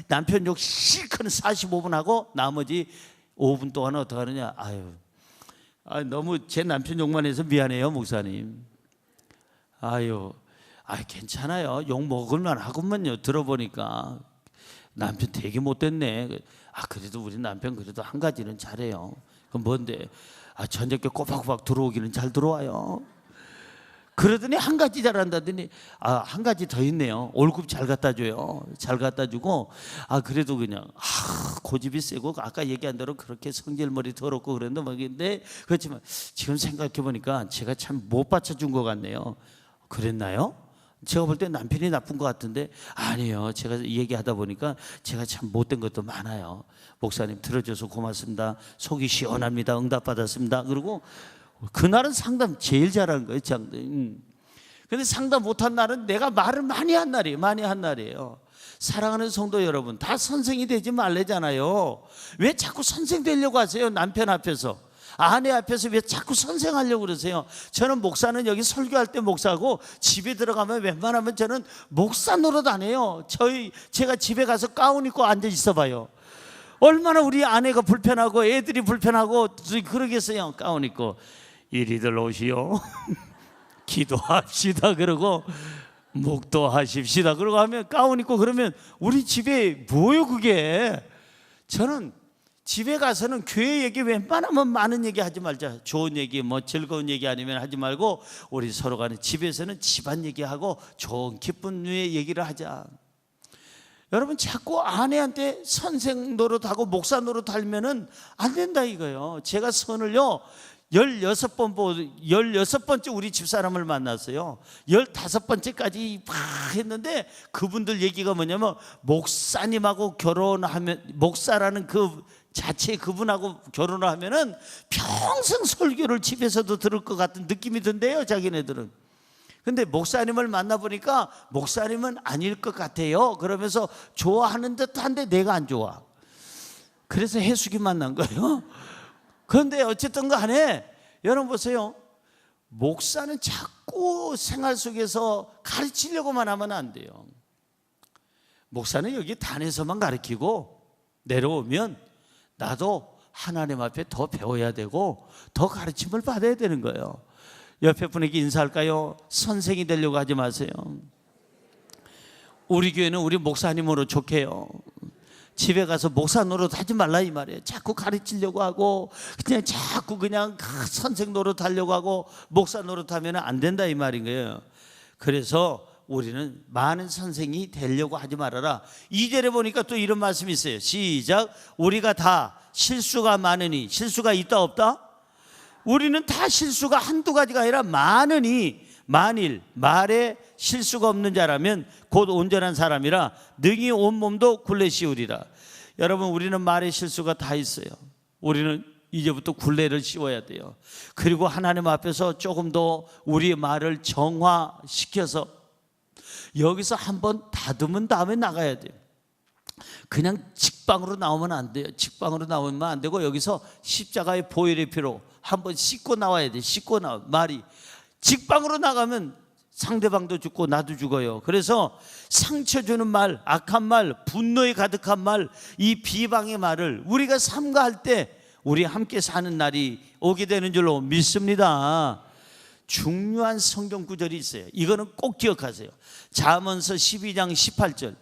남편 욕 실컷 45분 하고 나머지 5분 동안은 어떻게 하느냐. 너무 제 남편 욕만 해서 미안해요, 목사님. 괜찮아요. 욕 먹을만 하구만요. 들어보니까 남편 되게 못됐네. 그래도 우리 남편 그래도 한 가지는 잘해요. 그럼 뭔데? 저녁에 꼬박꼬박 들어오기는 잘 들어와요. 그러더니 한 가지 잘한다더니 한 가지 더 있네요. 월급 잘 갖다 줘요. 잘 갖다 주고 그래도 그냥 고집이 세고 아까 얘기한 대로 그렇게 성질머리 더럽고 그랬는데 그렇지만 지금 생각해 보니까 제가 참 못 받쳐준 것 같네요. 그랬나요? 제가 볼 때 남편이 나쁜 것 같은데 아니에요. 제가 얘기하다 보니까 제가 참 못된 것도 많아요. 목사님 들어줘서 고맙습니다. 속이 시원합니다. 응답받았습니다. 그리고 그날은 상담 제일 잘한 거예요. 근데 상담 못한 날은 내가 말을 많이 한 날이에요. 사랑하는 성도 여러분, 다 선생이 되지 말래잖아요. 왜 자꾸 선생 되려고 하세요? 남편 앞에서, 아내 앞에서 왜 자꾸 선생하려고 그러세요? 저는 목사는 여기 설교할 때 목사고 집에 들어가면 웬만하면 저는 목사 노릇 안 해요. 제가 집에 가서 가운 입고 앉아 있어 봐요. 얼마나 우리 아내가 불편하고 애들이 불편하고 그러겠어요. 가운 입고 이리들 오시오. 기도합시다 그러고 묵도하십시다 그러고 하면 가운 입고 그러면 우리 집에 뭐요 그게. 저는 집에 가서는 교회 얘기 웬만하면 많은 얘기 하지 말자. 좋은 얘기 즐거운 얘기 아니면 하지 말고 우리 서로 간에 집에서는 집안 얘기하고 좋은 기쁜 류의 얘기를 하자. 여러분 자꾸 아내한테 선생 노릇하고 목사 노릇하면은 안 된다 이거예요. 제가 선을요 16번째 우리 집사람을 만났어요. 15번째까지 막 했는데 그분들 얘기가 뭐냐면 목사님하고 결혼하면, 목사라는 그 자체 그분하고 결혼을 하면은 평생 설교를 집에서도 들을 것 같은 느낌이 든대요, 자기네들은. 근데 목사님을 만나보니까 목사님은 아닐 것 같아요. 그러면서 좋아하는 듯한데 내가 안 좋아. 그래서 해숙이 만난 거예요. 그런데 어쨌든 간에 여러분 보세요. 목사는 자꾸 생활 속에서 가르치려고만 하면 안 돼요. 목사는 여기 단에서만 가르치고 내려오면 나도 하나님 앞에 더 배워야 되고 더 가르침을 받아야 되는 거예요. 옆에 분에게 인사할까요? 선생이 되려고 하지 마세요. 우리 교회는 우리 목사님으로 족해요. 집에 가서 목사 노릇 하지 말라 이 말이에요. 자꾸 가르치려고 하고 그냥 선생 노릇 하려고 하고 목사 노릇 하면 안 된다 이 말인 거예요. 그래서 우리는 많은 선생이 되려고 하지 말아라. 2절에 보니까 또 이런 말씀이 있어요. 시작. 우리가 다 실수가 많으니, 실수가 있다 없다? 우리는 다 실수가 한두 가지가 아니라 많으니, 만일 말에 실수가 없는 자라면 곧 온전한 사람이라 능히 온몸도 굴레 씌우리라. 여러분, 우리는 말에 실수가 다 있어요. 우리는 이제부터 굴레를 씌워야 돼요. 그리고 하나님 앞에서 조금 더 우리의 말을 정화시켜서 여기서 한번 다듬은 다음에 나가야 돼요. 그냥 직방으로 나오면 안 돼요. 직방으로 나오면 안 되고 여기서 십자가의 보혈의 피로 한번 씻고 나와야 돼요. 씻고 나와. 말이 직방으로 나가면 상대방도 죽고 나도 죽어요. 그래서 상처 주는 말, 악한 말, 분노에 가득한 말, 이 비방의 말을 우리가 삼가할 때 우리 함께 사는 날이 오게 되는 줄로 믿습니다. 중요한 성경 구절이 있어요. 이거는 꼭 기억하세요. 잠언서 12장 18절.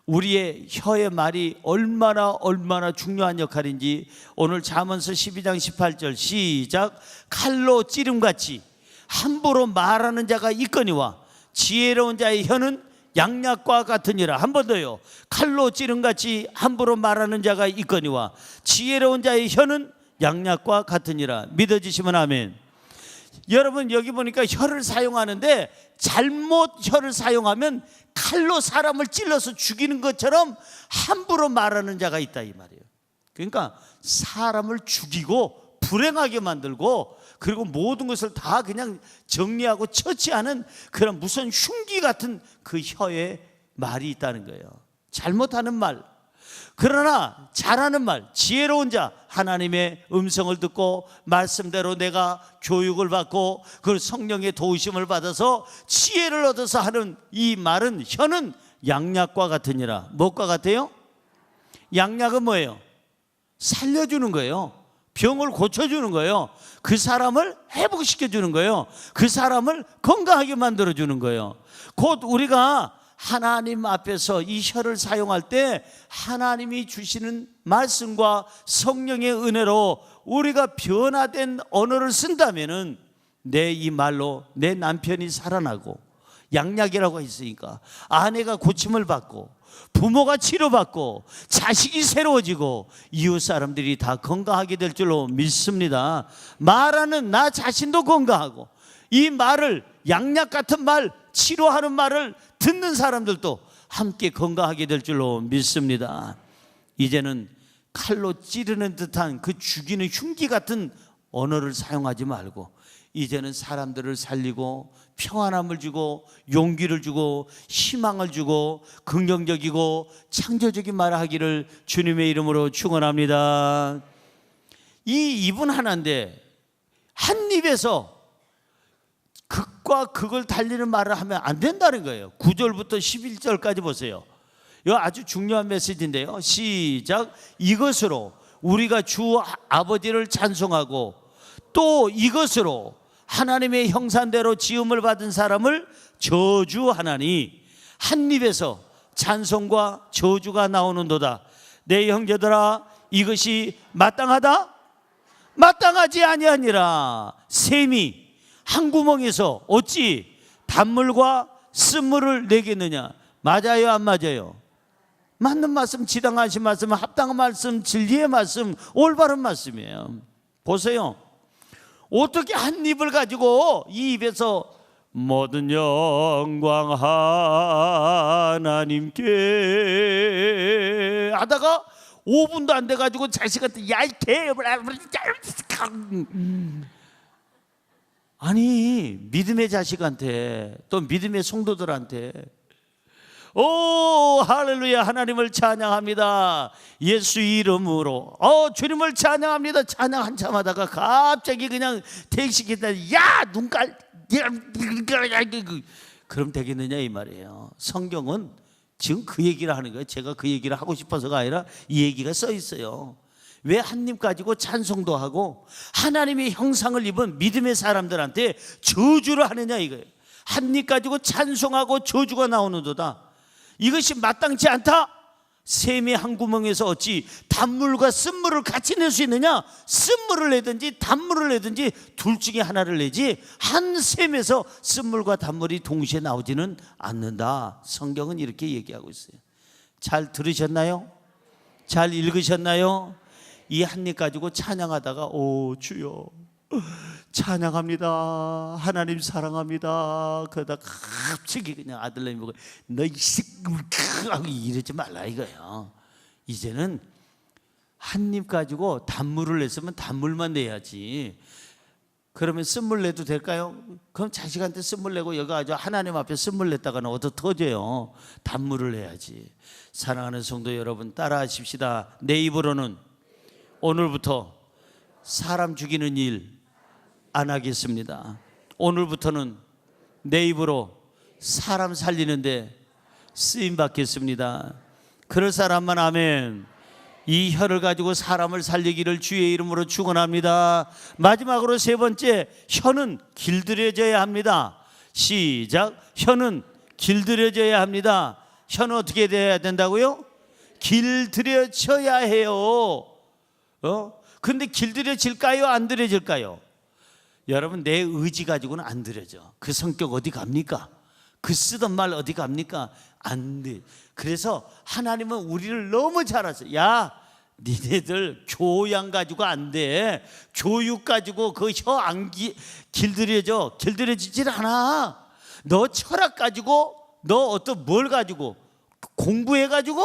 우리의 혀의 말이 얼마나 중요한 역할인지 오늘 잠언서 12장 18절 시작. 칼로 찌름같이 함부로 말하는 자가 있거니와 지혜로운 자의 혀는 양약과 같으니라. 한 번 더요. 칼로 찌름같이 함부로 말하는 자가 있거니와 지혜로운 자의 혀는 양약과 같으니라. 믿어지시면 아멘. 여러분, 여기 보니까 혀를 사용하는데 잘못 혀를 사용하면 칼로 사람을 찔러서 죽이는 것처럼 함부로 말하는 자가 있다 이 말이에요. 그러니까 사람을 죽이고 불행하게 만들고 그리고 모든 것을 다 그냥 정리하고 처치하는 그런 무슨 흉기 같은 그 혀에 말이 있다는 거예요. 잘못하는 말. 그러나 잘하는 말, 지혜로운 자, 하나님의 음성을 듣고 말씀대로 내가 교육을 받고 그 성령의 도우심을 받아서 지혜를 얻어서 하는 이 말은, 혀는 양약과 같으니라. 무엇과 같아요? 양약은 뭐예요? 살려주는 거예요. 병을 고쳐주는 거예요. 그 사람을 회복시켜주는 거예요. 그 사람을 건강하게 만들어주는 거예요. 곧 우리가 하나님 앞에서 이 혀를 사용할 때 하나님이 주시는 말씀과 성령의 은혜로 우리가 변화된 언어를 쓴다면은 내 이 말로 내 남편이 살아나고, 양약이라고 했으니까 아내가 고침을 받고 부모가 치료받고 자식이 새로워지고 이웃 사람들이 다 건강하게 될 줄로 믿습니다. 말하는 나 자신도 건강하고 이 말을, 양약 같은 말, 치료하는 말을 듣는 사람들도 함께 건강하게 될 줄로 믿습니다. 이제는 칼로 찌르는 듯한 그 죽이는 흉기 같은 언어를 사용하지 말고 이제는 사람들을 살리고 평안함을 주고 용기를 주고 희망을 주고 긍정적이고 창조적인 말을 하기를 주님의 이름으로 축원합니다. 이 입은 하나인데 한 입에서 극과 극을 달리는 말을 하면 안 된다는 거예요. 9절부터 11절까지 보세요. 이거 아주 중요한 메시지인데요. 시작. 이것으로 우리가 주 아버지를 찬송하고 또 이것으로 하나님의 형상대로 지음을 받은 사람을 저주하나니 한 입에서 찬송과 저주가 나오는도다. 내 형제들아, 이것이 마땅하다? 마땅하지 아니하니라. 샘이 한 구멍에서 어찌 단물과 쓴물을 내겠느냐. 맞아요, 안 맞아요? 맞는 말씀, 지당하신 말씀, 합당한 말씀, 진리의 말씀, 올바른 말씀이에요. 보세요. 어떻게 한 입을 가지고 이 입에서 모든 영광 하나님께 하다가 5분도 안 돼가지고 자식한테 야이 개 아니 믿음의 자식한테 또 믿음의 성도들한테 오 할렐루야 하나님을 찬양합니다 예수 이름으로 주님을 찬양합니다 찬양 한참 하다가 갑자기 그냥 택시기다 야 눈깔 그럼 되겠느냐 이 말이에요. 성경은 지금 그 얘기를 하는 거예요. 제가 그 얘기를 하고 싶어서가 아니라 이 얘기가 써 있어요. 왜 한 입 가지고 찬송도 하고 하나님의 형상을 입은 믿음의 사람들한테 저주를 하느냐 이거예요. 한 입 가지고 찬송하고 저주가 나오는도다. 이것이 마땅치 않다. 샘의 한 구멍에서 어찌 단물과 쓴물을 같이 낼 수 있느냐. 쓴물을 내든지 단물을 내든지 둘 중에 하나를 내지 한 샘에서 쓴물과 단물이 동시에 나오지는 않는다. 성경은 이렇게 얘기하고 있어요. 잘 들으셨나요? 잘 읽으셨나요? 이 한 입 가지고 찬양하다가 오 주여 찬양합니다 하나님 사랑합니다 그러다 갑자기 그냥 아들내미 보고 너이 하고 이러지 말라 이거예요. 이제는 한 입 가지고 단물을 냈으면 단물만 내야지. 그러면 쓴물 내도 될까요? 그럼 자식한테 쓴물 내고 여기 아주 하나님 앞에 쓴물 냈다가는 얻어 터져요. 단물을 내야지. 사랑하는 성도 여러분 따라 하십시다. 내 입으로는 오늘부터 사람 죽이는 일 안 하겠습니다. 오늘부터는 내 입으로 사람 살리는데 쓰임 받겠습니다. 그럴 사람만 아멘. 이 혀를 가지고 사람을 살리기를 주의 이름으로 축원합니다. 마지막으로 세 번째, 혀는 길들여져야 합니다. 시작. 혀는 길들여져야 합니다. 혀는 어떻게 돼야 된다고요? 길들여져야 해요. 근데 길들여질까요? 안 들여질까요? 여러분 내 의지 가지고는 안 들여져. 그 성격 어디 갑니까? 그 쓰던 말 어디 갑니까? 안 돼. 그래서 하나님은 우리를 너무 잘 아세요. 야 니네들 교양 가지고 안 돼. 교육 가지고 그 혀 안 길들여져. 길들여지질 않아. 너 철학 가지고 너 어떤 뭘 가지고 공부해 가지고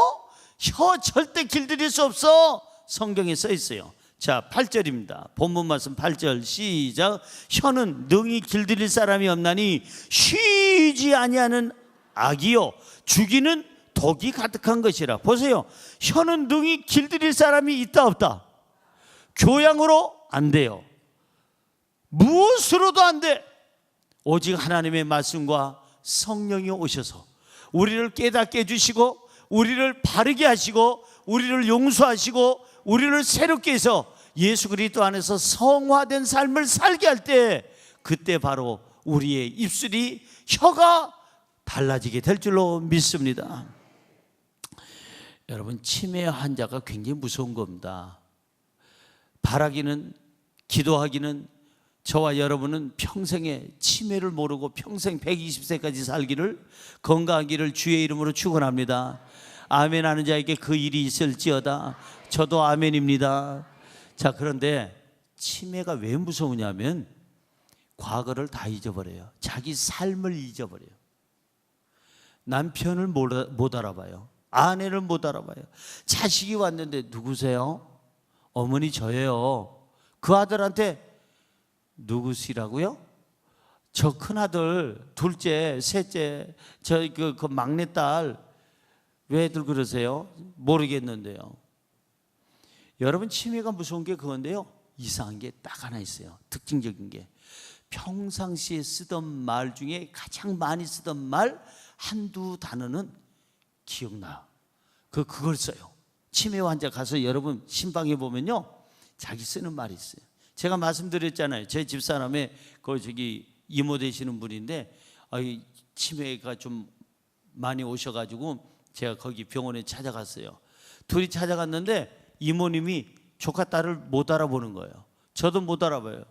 혀 절대 길들일 수 없어. 성경에 써 있어요. 자 8절입니다. 본문 말씀 8절 시작. 혀는 능히 길들일 사람이 없나니 쉬지 아니하는 악이요 죽이는 독이 가득한 것이라. 보세요. 혀는 능히 길들일 사람이 있다 없다? 교양으로 안 돼요. 무엇으로도 안 돼. 오직 하나님의 말씀과 성령이 오셔서 우리를 깨닫게 해주시고 우리를 바르게 하시고 우리를 용서하시고 우리를 새롭게 해서 예수 그리스도 안에서 성화된 삶을 살게 할 때 그때 바로 우리의 입술이 혀가 달라지게 될 줄로 믿습니다. 여러분 치매 환자가 굉장히 무서운 겁니다. 바라기는 기도하기는 저와 여러분은 평생에 치매를 모르고 평생 120세까지 살기를 건강하기를 주의 이름으로 축원합니다. 아멘 하는 자에게 그 일이 있을지어다. 저도 아멘입니다. 자 그런데 치매가 왜 무서우냐면 과거를 다 잊어버려요. 자기 삶을 잊어버려요. 남편을 못 알아봐요. 아내를 못 알아봐요. 자식이 왔는데 누구세요? 어머니 저예요. 그 아들한테 누구시라고요? 저 큰아들, 둘째, 셋째, 그 막내딸 왜들 그러세요? 모르겠는데요. 여러분 치매가 무서운 게 그건데요. 이상한 게 딱 하나 있어요. 특징적인 게 평상시에 쓰던 말 중에 가장 많이 쓰던 말 한두 단어는 기억나요. 그걸 써요. 치매 환자 가서 여러분 신방에 보면요 자기 쓰는 말이 있어요. 제가 말씀드렸잖아요. 제 집사람의 이모 되시는 분인데 치매가 좀 많이 오셔가지고 제가 거기 병원에 찾아갔어요. 둘이 찾아갔는데 이모님이 조카 딸을 못 알아보는 거예요. 저도 못 알아봐요.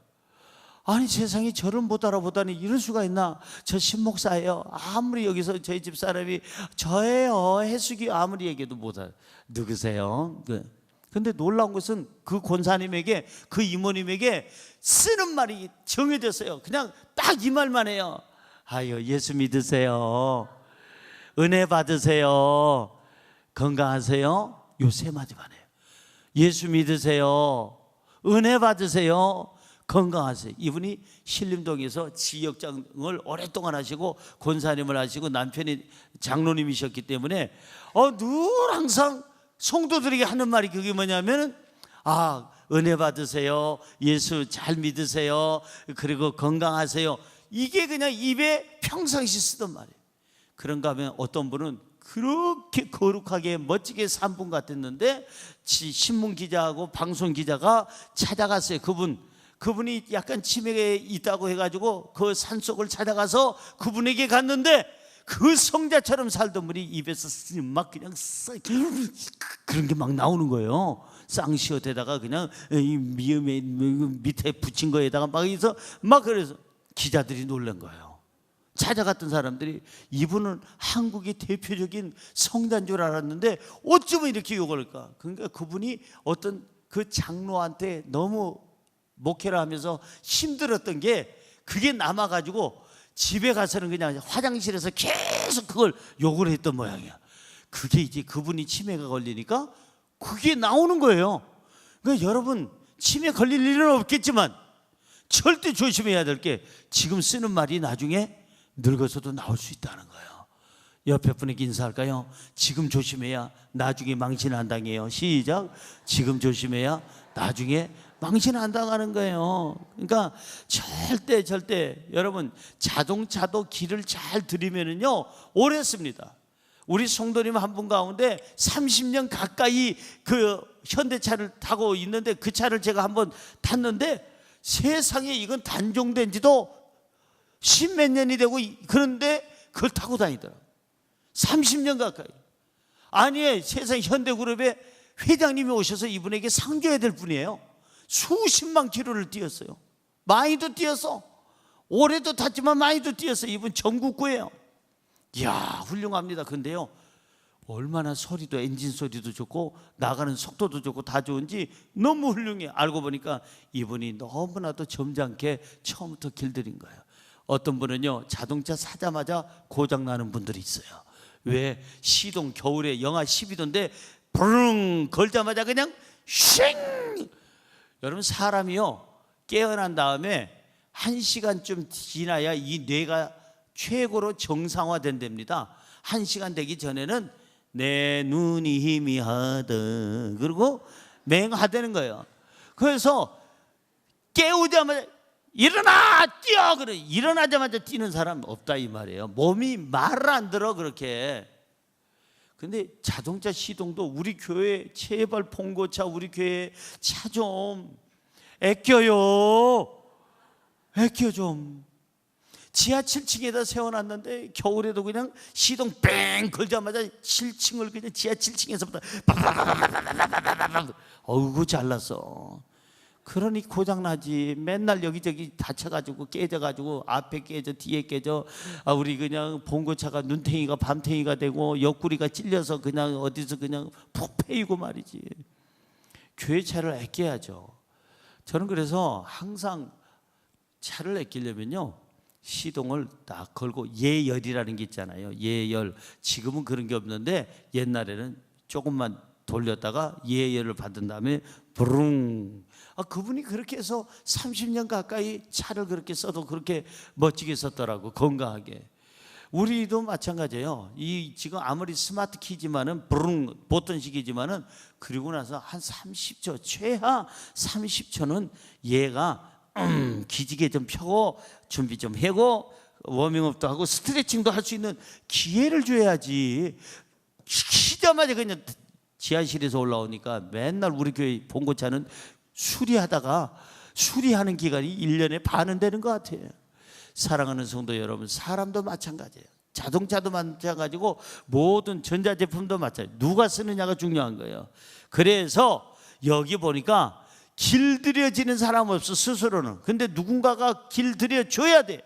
아니 세상에 저를 못 알아보다니 이럴 수가 있나. 저 신목사예요. 아무리 여기서 저희 집사람이 저예요 해숙이 아무리 얘기해도 못 알아. 누구세요? 근데 놀라운 것은 그 권사님에게, 그 이모님에게 쓰는 말이 정해졌어요. 그냥 딱 이 말만 해요. 아유, 예수 믿으세요, 은혜 받으세요, 건강하세요. 요 세 마디만 해요. 예수 믿으세요, 은혜 받으세요, 건강하세요. 이분이 신림동에서 지역장을 오랫동안 하시고 권사님을 하시고 남편이 장로님이셨기 때문에 늘 항상 성도들에게 하는 말이 그게 뭐냐면 은혜 받으세요, 예수 잘 믿으세요, 그리고 건강하세요. 이게 그냥 입에 평상시 쓰던 말이에요. 그런가 하면 어떤 분은 그렇게 거룩하게 멋지게 산 분 같았는데 신문 기자하고 방송 기자가 찾아갔어요. 그분이 약간 치매에 있다고 해가지고 그 산속을 찾아가서 그분에게 갔는데 그 성자처럼 살던 분이 입에서 막 그냥 그런 게 막 나오는 거예요. 쌍시옷에다가 그냥 이 미음에 밑에 붙인 거에다가 막 해서 막 그래서 기자들이 놀란 거예요. 찾아갔던 사람들이 이분은 한국의 대표적인 성자인 줄 알았는데 어쩌면 이렇게 욕을 할까. 그러니까 그분이 어떤 그 장로한테 너무 목회를 하면서 힘들었던 게 그게 남아가지고 집에 가서는 그냥 화장실에서 계속 그걸 욕을 했던 모양이야. 그게 이제 그분이 치매가 걸리니까 그게 나오는 거예요. 그러니까 여러분, 치매 걸릴 일은 없겠지만 절대 조심해야 될 게 지금 쓰는 말이 나중에 늙어서도 나올 수 있다는 거예요. 옆에 분에게 인사할까요? 지금 조심해야 나중에 망신 안 당해요. 시작. 지금 조심해야 나중에 망신 안 당하는 거예요. 그러니까 절대 여러분, 자동차도 길을 잘 들이면은요 오래 씁니다. 우리 성도님 한 분 가운데 30년 가까이 그 현대차를 타고 있는데 그 차를 제가 한번 탔는데 세상에 이건 단종된 지도 10몇 년이 되고 그런데 그걸 타고 다니더라고요. 30년 가까이. 아니, 세상 현대그룹의 회장님이 오셔서 이분에게 상 줘야 될 분이에요. 수십만 킬로를 뛰었어요. 많이도 뛰었어. 올해도 탔지만 많이도 뛰었어. 이분 전국구예요. 이야, 훌륭합니다. 근데요, 얼마나 소리도, 엔진 소리도 좋고 나가는 속도도 좋고 다 좋은지 너무 훌륭해. 알고 보니까 이분이 너무나도 점잖게 처음부터 길들인 거예요. 어떤 분은요, 자동차 사자마자 고장나는 분들이 있어요. 왜? 시동, 겨울에 영하 12도인데 부릉 걸자마자 그냥 쉥! 여러분, 사람이요 깨어난 다음에 1시간쯤 지나야 이 뇌가 최고로 정상화된답니다. 1시간 되기 전에는 내 눈이 희미하다 그리고 맹하다는 거예요. 그래서 깨우자마자 일어나 뛰어 그래. 일어나자마자 뛰는 사람 없다 이 말이에요. 몸이 말을 안 들어 그렇게. 근데 자동차 시동도 우리 교회 제발 봉고차 우리 교회 차 좀 아껴요. 아껴 좀. 지하 7층에다 세워놨는데 겨울에도 그냥 시동 뺑 걸자마자 7층을 그냥 지하 7층에서부터 어이구 잘났어. 그러니 고장나지. 맨날 여기저기 다쳐가지고 깨져가지고 앞에 깨져 뒤에 깨져. 우리 그냥 봉고차가 눈탱이가 밤탱이가 되고 옆구리가 찔려서 그냥 어디서 그냥 푹 패이고 말이지. 교회 차를 아껴야죠. 저는 그래서 항상 차를 아끼려면요 시동을 딱 걸고 예열이라는 게 있잖아요. 예열. 지금은 그런 게 없는데 옛날에는 조금만 돌렸다가 예열을 받은 다음에 부릉. 그분이 그렇게 해서 30년 가까이 차를 그렇게 써도 그렇게 멋지게 썼더라고. 건강하게. 우리도 마찬가지예요. 이 지금 아무리 스마트 키지만은 부릉 보통식이지만은 그리고 나서 한 30초 최하 30초는 얘가 기지개 좀 펴고 준비 좀 하고 워밍업도 하고 스트레칭도 할 수 있는 기회를 줘야지. 키자마자 그냥 지하실에서 올라오니까 맨날 우리 교회 봉고차는 수리하는 기간이 1년에 반은 되는 것 같아요. 사랑하는 성도 여러분, 사람도 마찬가지예요. 자동차도 마찬가지고 모든 전자제품도 마찬가지예요. 누가 쓰느냐가 중요한 거예요. 그래서 여기 보니까 길들여지는 사람 없어 스스로는. 근데 누군가가 길들여줘야 돼.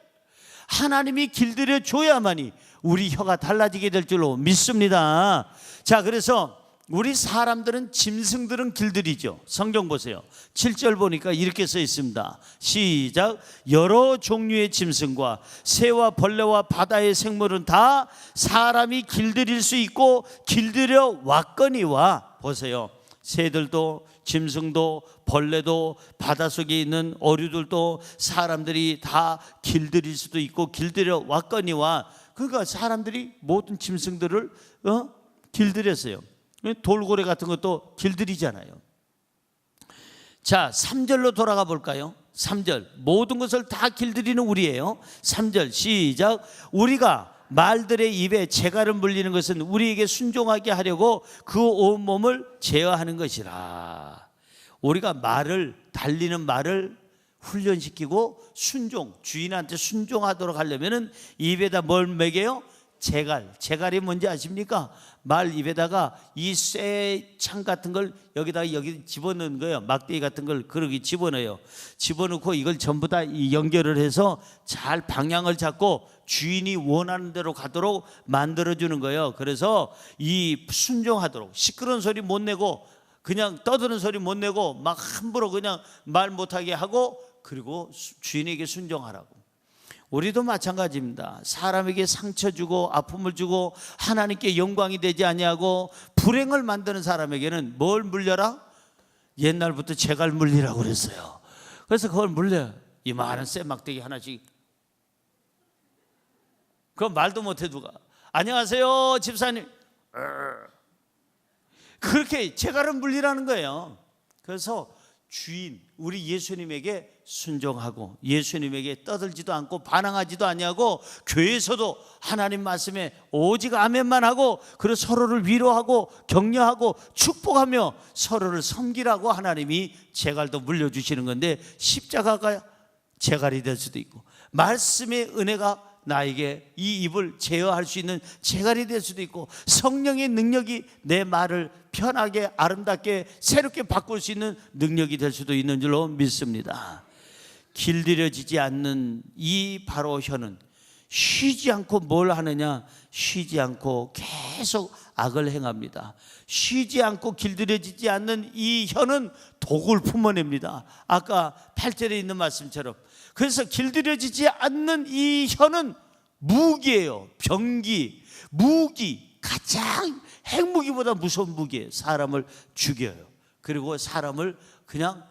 하나님이 길들여줘야만이 우리 혀가 달라지게 될 줄로 믿습니다. 자, 그래서 우리 사람들은 짐승들은 길들이죠. 성경 보세요. 7절 보니까 이렇게 써 있습니다. 시작. 여러 종류의 짐승과 새와 벌레와 바다의 생물은 다 사람이 길들일 수 있고 길들여 왔거니와. 보세요. 새들도 짐승도 벌레도 바닷속에 있는 어류들도 사람들이 다 길들일 수도 있고 길들여 왔거니와. 그러니까 사람들이 모든 짐승들을 길들였어요. 돌고래 같은 것도 길들이잖아요. 자, 3절로 돌아가 볼까요? 3절. 모든 것을 다 길들이는 우리예요. 3절 시작. 우리가 말들의 입에 재갈을 물리는 것은 우리에게 순종하게 하려고 그 온몸을 제어하는 것이라. 우리가 달리는 말을 훈련시키고 주인한테 순종하도록 하려면은 입에다 뭘 먹여요? 재갈이 뭔지 아십니까? 말 입에다가 이 쇠창 같은 걸 여기 집어넣는 거예요. 막대기 같은 걸 그렇게 집어넣어요. 집어넣고 이걸 전부 다 연결을 해서 잘 방향을 잡고 주인이 원하는 대로 가도록 만들어주는 거예요. 그래서 이 순종하도록 시끄러운 소리 못 내고 그냥 떠드는 소리 못 내고 막 함부로 그냥 말 못하게 하고 그리고 주인에게 순종하라고. 우리도 마찬가지입니다. 사람에게 상처 주고 아픔을 주고 하나님께 영광이 되지 아니하고 불행을 만드는 사람에게는 뭘 물려라? 옛날부터 재갈 물리라고 그랬어요. 그래서 그걸 물려요. 이 많은 쇠막대기 하나씩. 그럼 말도 못해 누가. 안녕하세요 집사님. 그렇게 재갈을 물리라는 거예요. 그래서 주인 우리 예수님에게 순종하고 예수님에게 떠들지도 않고 반항하지도 아니하고 교회에서도 하나님 말씀에 오직 아멘만 하고 그리고 서로를 위로하고 격려하고 축복하며 서로를 섬기라고 하나님이 재갈도 물려주시는 건데 십자가가 재갈이 될 수도 있고 말씀의 은혜가 나에게 이 입을 제어할 수 있는 재갈이 될 수도 있고 성령의 능력이 내 말을 편하게 아름답게 새롭게 바꿀 수 있는 능력이 될 수도 있는 줄로 믿습니다. 길들여지지 않는 이 바로 혀는 쉬지 않고 뭘 하느냐? 쉬지 않고 계속 악을 행합니다. 쉬지 않고 길들여지지 않는 이 혀는 독을 품어냅니다. 아까 8절에 있는 말씀처럼. 그래서 길들여지지 않는 이 혀는 무기예요. 병기, 무기, 가장 핵무기보다 무서운 무기예요. 사람을 죽여요. 그리고 사람을 그냥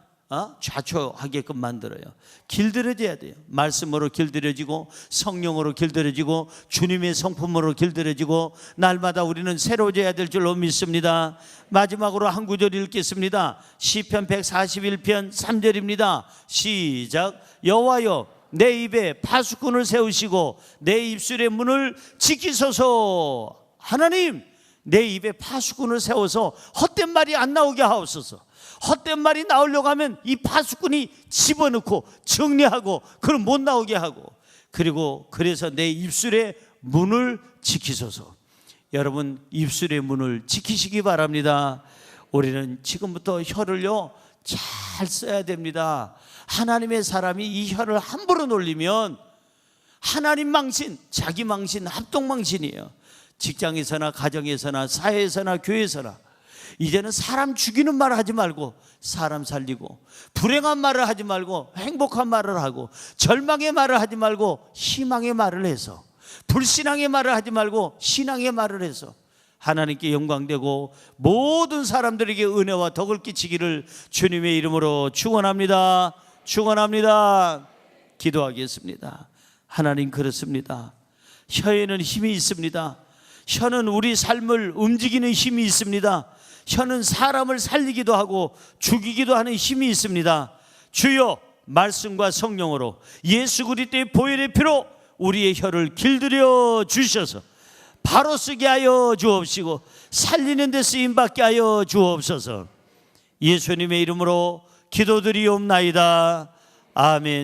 좌초하게끔 만들어요. 길들여져야 돼요. 말씀으로 길들여지고 성령으로 길들여지고 주님의 성품으로 길들여지고 날마다 우리는 새로워져야 될 줄로 믿습니다. 마지막으로 한 구절 읽겠습니다. 시편 141편 3절입니다. 시작. 여호와여 내 입에 파수꾼을 세우시고 내 입술의 문을 지키소서. 하나님 내 입에 파수꾼을 세워서 헛된 말이 안 나오게 하옵소서. 헛된 말이 나오려고 하면 이 파수꾼이 집어넣고 정리하고 그럼 못 나오게 하고 그리고 그래서 내 입술의 문을 지키소서. 여러분 입술의 문을 지키시기 바랍니다. 우리는 지금부터 혀를요 잘 써야 됩니다. 하나님의 사람이 이 혀를 함부로 놀리면 하나님 망신, 자기 망신, 합동 망신이에요. 직장에서나 가정에서나 사회에서나 교회에서나 이제는 사람 죽이는 말을 하지 말고 사람 살리고 불행한 말을 하지 말고 행복한 말을 하고 절망의 말을 하지 말고 희망의 말을 해서 불신앙의 말을 하지 말고 신앙의 말을 해서 하나님께 영광되고 모든 사람들에게 은혜와 덕을 끼치기를 주님의 이름으로 축원합니다. 축원합니다. 기도하겠습니다. 하나님 그렇습니다. 혀에는 힘이 있습니다. 혀는 우리 삶을 움직이는 힘이 있습니다. 혀는 사람을 살리기도 하고 죽이기도 하는 힘이 있습니다. 주여 말씀과 성령으로 예수 그리스도의 보혈의 피로 우리의 혀를 길들여 주셔서 바로 쓰게 하여 주옵시고 살리는 데 쓰임받게 하여 주옵소서. 예수님의 이름으로 기도드리옵나이다. 아멘.